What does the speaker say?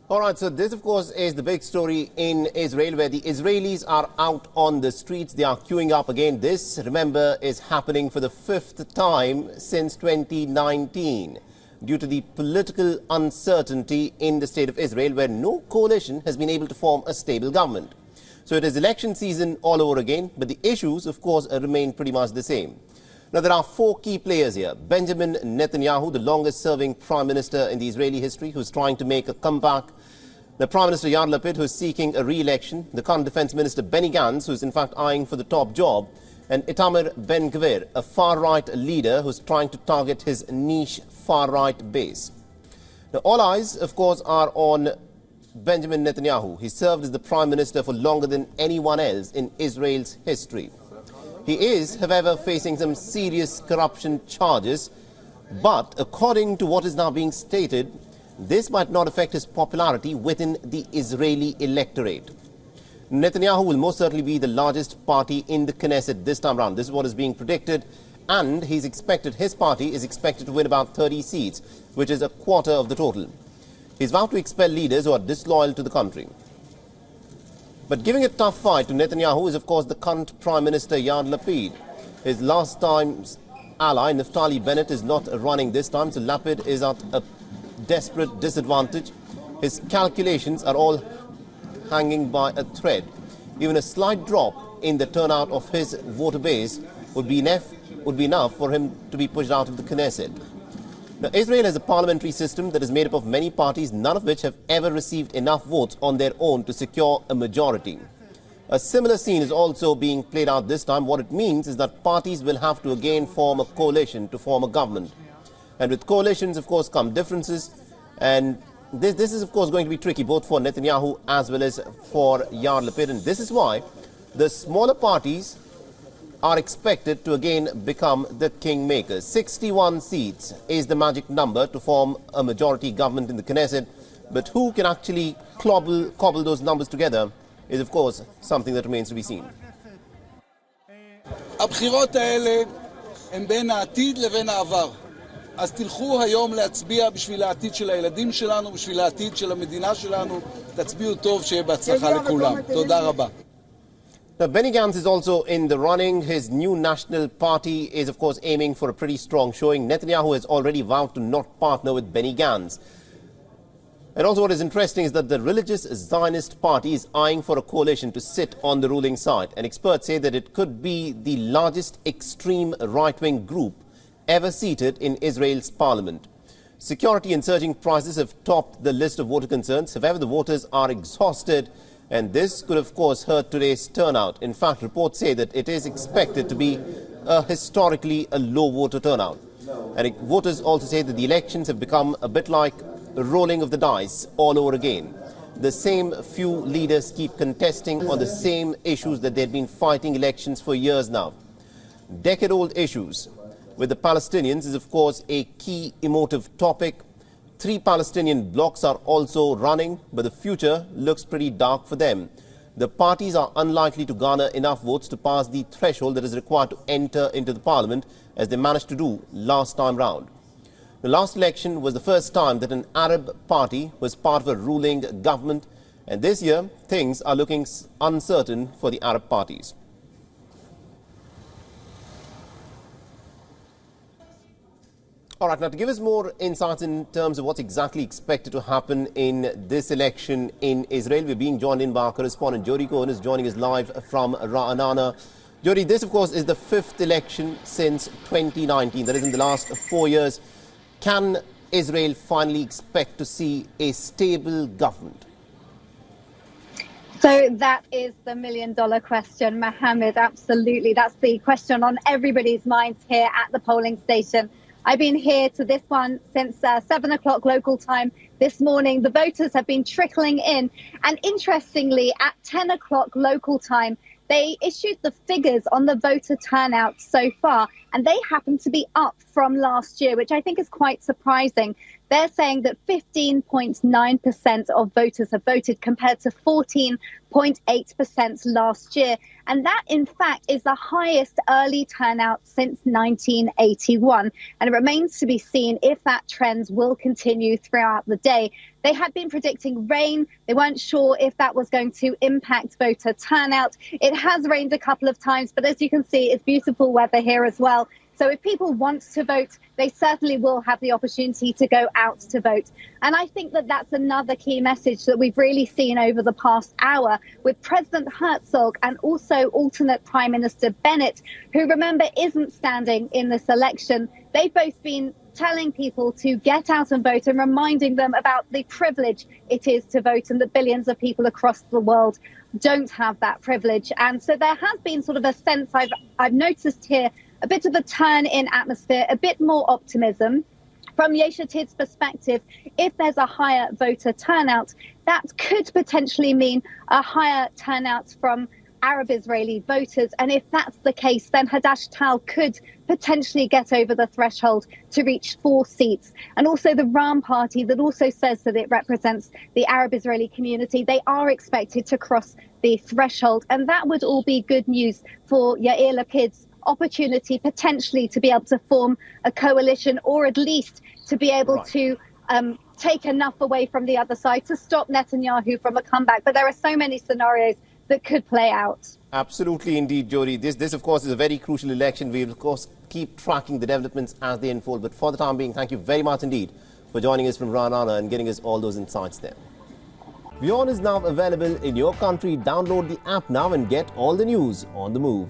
All right, so this, of course, is the big story in Israel, where the Israelis are out on the streets. They are queuing up again. This, remember, is happening for the 5th time since 2019 due to the political uncertainty in the state of Israel, where no coalition has been able to form a stable government. So it is election season all over again, but the issues, of course, remain pretty much the same. Now, there are four key players here. Benjamin Netanyahu, the longest-serving prime minister in the Israeli history, who's trying to make a comeback. The Prime Minister Yair Lapid, who's seeking a re-election. The current Defense Minister Benny Gantz, who's in fact eyeing for the top job. And Itamar Ben-Gvir, a far-right leader who's trying to target his niche far-right base. Now, all eyes, of course, are on Benjamin Netanyahu. He served as the Prime Minister for longer than anyone else in Israel's history. He is, however, facing some serious corruption charges, but according to what is now being stated, this might not affect his popularity within the Israeli electorate. Netanyahu will most certainly be the largest party in the Knesset this time around. This is what is being predicted, and his party is expected to win about 30 seats, which is a quarter of the total. He's vowed to expel leaders who are disloyal to the country. But giving a tough fight to Netanyahu is, of course, the current Prime Minister Yair Lapid. His last time's ally, Naftali Bennett, is not running this time, so Lapid is at a desperate disadvantage. His calculations are all hanging by a thread. Even a slight drop in the turnout of his voter base would be enough for him to be pushed out of the Knesset. Now, Israel has a parliamentary system that is made up of many parties, none of which have ever received enough votes on their own to secure a majority. A similar scene is also being played out this time. What it means is that parties will have to again form a coalition to form a government. And with coalitions, of course, come differences. And this is, of course, going to be tricky both for Netanyahu as well as for Yair Lapid. And this is why the smaller parties are expected to again become the kingmakers. 61 seats is the magic number to form a majority government in the Knesset. But who can actually cobble those numbers together is, of course, something that remains to be seen. הבחירות האלה הן בין העתיד לבין העבר. אז תלכו היום להצביע בשביל העתיד של הילדים שלנו, בשביל העתיד של המדינה שלנו. תצביעו טוב, שיהיה בהצלחה לכולם. תודה רבה. Now, Benny Gantz is also in the running. His new national party is, of course, aiming for a pretty strong showing. Netanyahu has already vowed to not partner with Benny Gantz. And also what is interesting is that the religious Zionist party is eyeing for a coalition to sit on the ruling side. And experts say that it could be the largest extreme right-wing group ever seated in Israel's parliament. Security and surging prices have topped the list of voter concerns. However, the voters are exhausted, and this could, of course, hurt today's turnout. In fact, reports say that it is expected to be historically a low voter turnout. And voters also say that the elections have become a bit like a rolling of the dice all over again. The same few leaders keep contesting on the same issues that they've been fighting elections for years now. Decade-old issues with the Palestinians is, of course, a key emotive topic. 3 Palestinian blocs are also running, but the future looks pretty dark for them. The parties are unlikely to garner enough votes to pass the threshold that is required to enter into the parliament, as they managed to do last time round. The last election was the first time that an Arab party was part of a ruling government, and this year things are looking uncertain for the Arab parties. All right, now to give us more insights in terms of what's exactly expected to happen in this election in Israel, we're being joined in by our correspondent Jodie Cohen, who's joining us live from Ra'anana. Jodie, this, of course, is the 5th election since 2019, that is in the last 4 years. Can Israel finally expect to see a stable government? So that is the million-dollar question, Mohammed. Absolutely. That's the question on everybody's minds here at the polling station. I've been here to this one since 7 o'clock local time this morning. The voters have been trickling in. And interestingly, at 10 o'clock local time, they issued the figures on the voter turnout so far. and they happen to be up from last year, which I think is quite surprising. They're saying that 15.9% of voters have voted compared to 14.8% last year. And that, in fact, is the highest early turnout since 1981. And it remains to be seen if that trend will continue throughout the day. They had been predicting rain. They weren't sure if that was going to impact voter turnout. It has rained a couple of times, but as you can see, it's beautiful weather here as well. So if people want to vote, they certainly will have the opportunity to go out to vote. And I think that that's another key message that we've really seen over the past hour with President Herzog and also alternate Prime Minister Bennett, who, remember, isn't standing in this election. They've both been telling people to get out and vote and reminding them about the privilege it is to vote and that billions of people across the world don't have that privilege. And so there has been sort of a sense I've noticed here, a bit of a turn in atmosphere, a bit more optimism. From Yesh Atid's perspective, if there's a higher voter turnout, that could potentially mean a higher turnout from Arab Israeli voters. And if that's the case, then Hadash Tal could potentially get over the threshold to reach 4 seats. And also the Ram party, that also says that it represents the Arab Israeli community, they are expected to cross the threshold. And that would all be good news for Yair Lapid's opportunity potentially to be able to form a coalition, or at least to be able to take enough away from the other side to stop Netanyahu from a comeback. But there are so many scenarios that could play out. Absolutely indeed, Jodie. This, of course, is a very crucial election. We will, of course, keep tracking the developments as they unfold. But for the time being, thank you very much indeed for joining us from Ra'anana and getting us all those insights there. WION is now available in your country. Download the app now and get all the news on the move.